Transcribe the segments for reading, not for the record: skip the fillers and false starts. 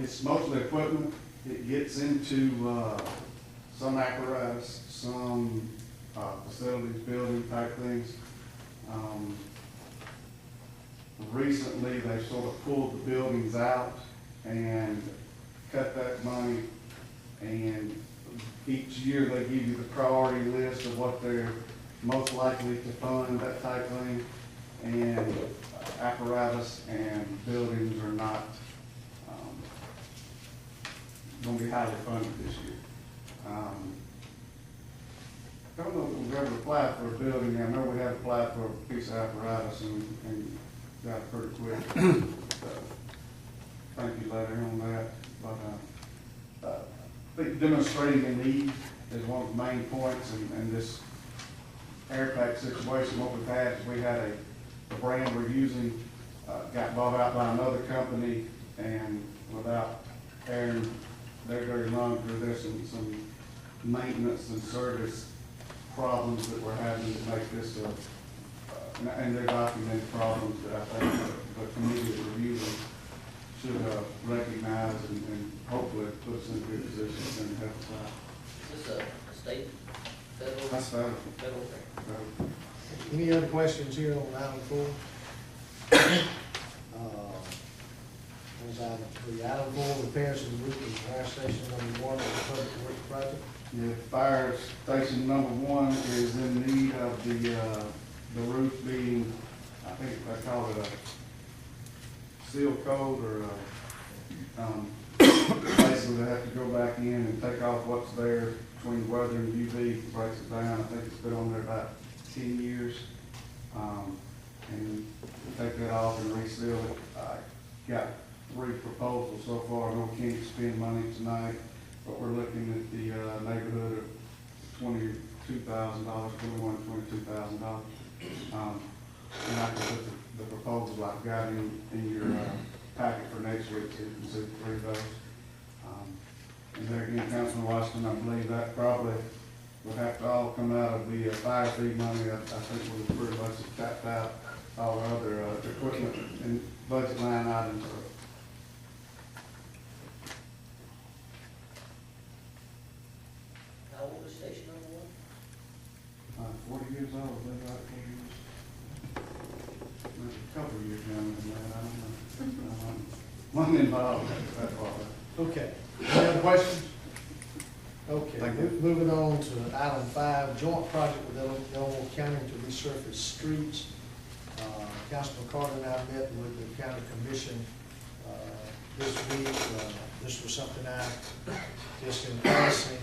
It's mostly equipment. It gets into some apparatus, some facilities, building type things. Recently, they sort of pulled the buildings out and cut that money, and each year they give you the priority list of what they're most likely to fund, that type of thing. And apparatus and buildings are not going to be highly funded this year. I don't know if we've ever applied for a building. I know we have applied for a piece of apparatus and got it pretty quick. Thank you letter on that. But I think demonstrating the need is one of the main points in this air pack situation. What we've had is we had a brand we're using got bought out by another company, and without airing their dirty laundry, there's some maintenance and service problems that we're having to make this and they're documented problems that I think the committee that reviewed them should recognize and hopefully put us in a good position and help us out. Is this a state, federal? That's federal. Federal. Any other questions here on item 4? Item 3. Item 4, repairs to the roof of the fire station number 1 of the public works project. Yeah, fire station number 1 is in need of the roof being, I think they call it a seal coat or basically they have to go back in and take off what's there between weather and UV, breaks it down. I think it's been on there about 10 years. And take that off and reseal it. I got 3 proposals so far. I know we can't spend money tonight, but we're looking at the neighborhood of $22,000, $22,000. And I can put the proposals I've got in your packet for next week, so you can see 3 of those. And there again, Councilman Washington, I believe that probably would have to all come out of the fire fee money. I think we're pretty much tapped out all other equipment and budget line items. How old is station number 1? 40 years old, been about 40 years. Maybe a couple of years younger than that, I don't know. One involved that far. Okay. Any other questions? Okay, Thank you. moving on to item 5, joint project with Elmore County to resurface streets. Councilman Carter and I met with the county commission this week. This was something I just in passing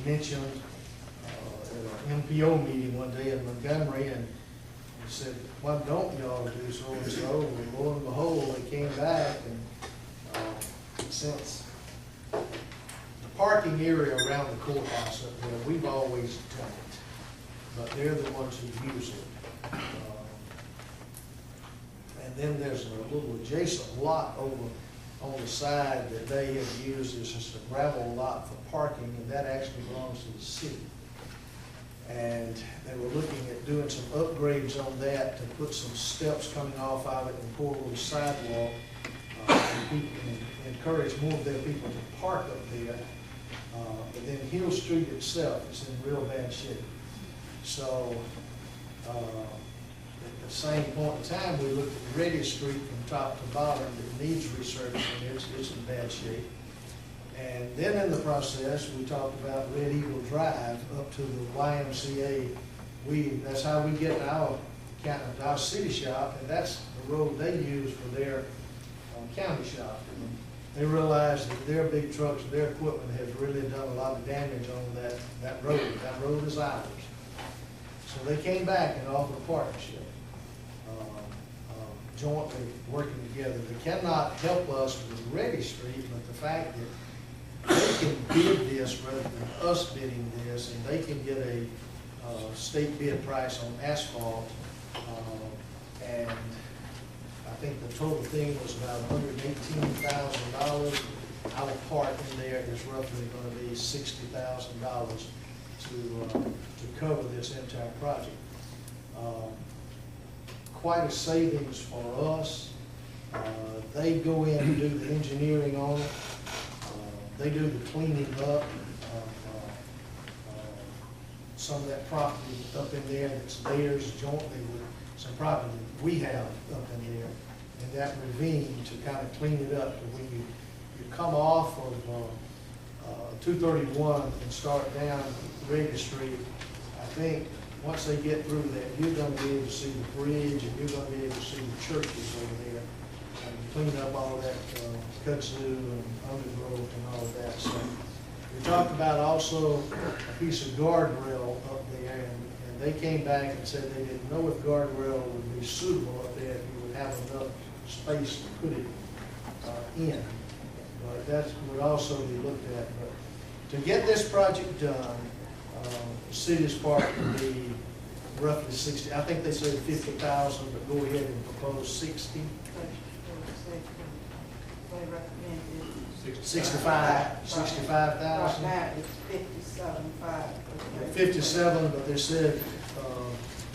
mentioned at an MPO meeting one day in Montgomery, and he said, "Why don't y'all do so and so?" And lo and behold, they came back, and since the parking area around the courthouse up there, we've always done it, but they're the ones who use it. And then there's a little adjacent lot over on the side that they have used as just a gravel lot for parking, and that actually belongs to the city. And they were looking at doing some upgrades on that to put some steps coming off of it and pour a little sidewalk and encourage more of their people to park up there. But then Hill Street itself is in real bad shape. So at the same point in time, we looked at Reddy Street from top to bottom that needs resurfacing. It's in bad shape. And then in the process, we talked about Red Eagle Drive up to the YMCA. That's how we get to our city shop, and that's the road they use for their county shop. And they realized that their big trucks, their equipment has really done a lot of damage on that road. That road is ours. So they came back and offered a partnership, jointly working together. They cannot help us with Reddy Street, but the fact that they can bid this rather than us bidding this, and they can get a state bid price on asphalt, and I think the total thing was about $118,000. Our part in there is roughly going to be $60,000 to cover this entire project. Quite a savings for us, They go in and do the engineering on it. They do the cleaning up of some of that property up in there that's theirs jointly with some property that we have up in there, in that ravine to kind of clean it up. To when you come off of 231 and start down Regis Street, I think once they get through that, you're going to be able to see the bridge and you're going to be able to see the churches over there. And clean up all that kudzu and undergrowth and all of that. So we talked about also a piece of guardrail up there, and they came back and said they didn't know if guardrail would be suitable up there, if you would have enough space to put it in. But that would also be looked at. But to get this project done, the city's part would be roughly 60. I think they said 50,000, but go ahead and propose 60. They recommended. 65,000. Right now, it's 57.5. 57, but they said,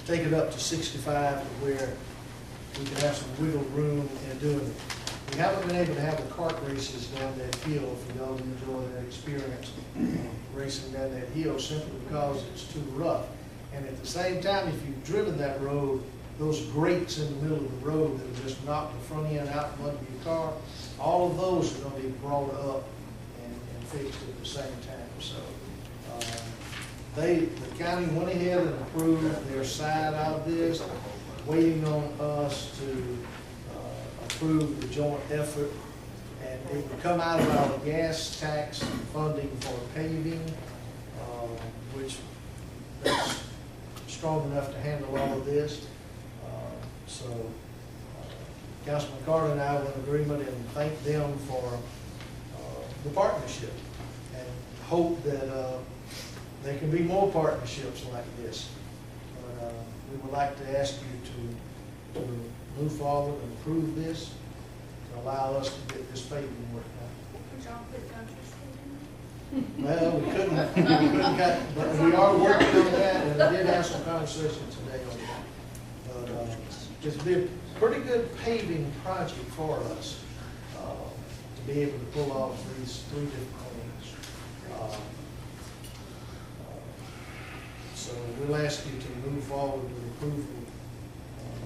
take it up to 65 to where we can have some wiggle room in doing it. We haven't been able to have the kart races down that hill, if y'all enjoy that experience, racing down that hill, simply because it's too rough. And at the same time, if you've driven that road, those grates in the middle of the road that will just knock the front end out from under your car, all of those are going to be brought up and fixed at the same time. So the county went ahead and approved their side of this, waiting on us to approve the joint effort, and it would come out of our gas tax funding for paving, which that's strong enough to handle all of this. So Councilman Carter and I were in agreement and thanked them for the partnership, and hope that there can be more partnerships like this. But we would like to ask you to move forward and approve this, to allow us to get this paving work done. Well, we couldn't but we are working on that, and I did have some conversation today on that. But it's been a pretty good paving project for us, to be able to pull off these 3 different things. So we'll ask you to move forward with approval,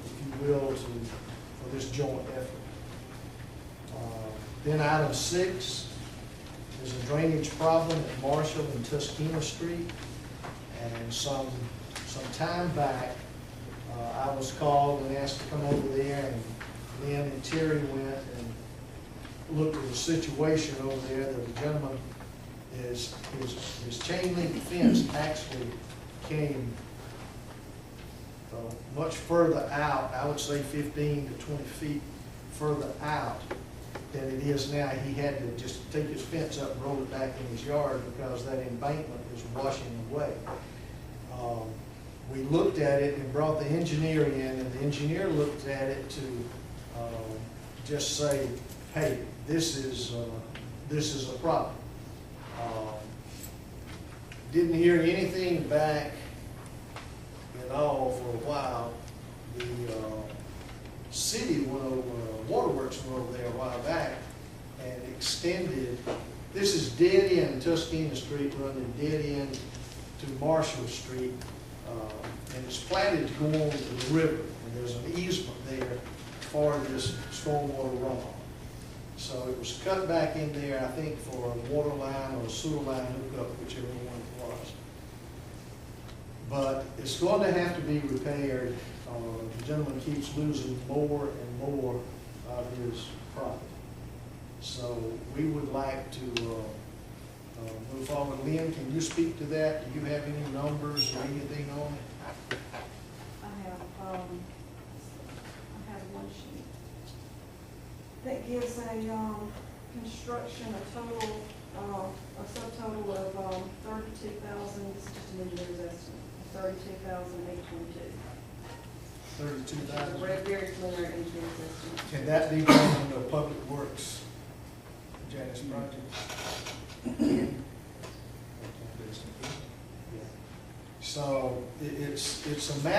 if you will, for this joint effort. Then item 6, there's a drainage problem at Marshall and Tuskegee Street, and some time back, I was called and asked to come over there, and Lynn and Terry went and looked at the situation over there. The gentleman, his chain link fence actually came much further out, I would say 15 to 20 feet further out than it is now. He had to just take his fence up and roll it back in his yard because that embankment was washing away. We looked at it and brought the engineer in, and the engineer looked at it to just say, hey, this is a problem. Didn't hear anything back at all for a while. The city went over, Waterworks went over there a while back and extended. This is dead end, Tuskegee Street running dead end to Marshall Street, and it's platted to go on to the river, and there's an easement there for this stormwater runoff. So it was cut back in there, I think, for a water line or a sewer line hookup, whichever one it was. But it's going to have to be repaired. The gentleman keeps losing more and more of his property. So we would like to move forward. Lynn, can you speak to that? Do you have any numbers or anything on it? I have one sheet that gives a construction, a total, a subtotal of 32,000. This is just an engineer's estimate. 32,822. 32,000. Very preliminary engineer's estimate. Can that be done in the Public Works, Janice project? So it's a matter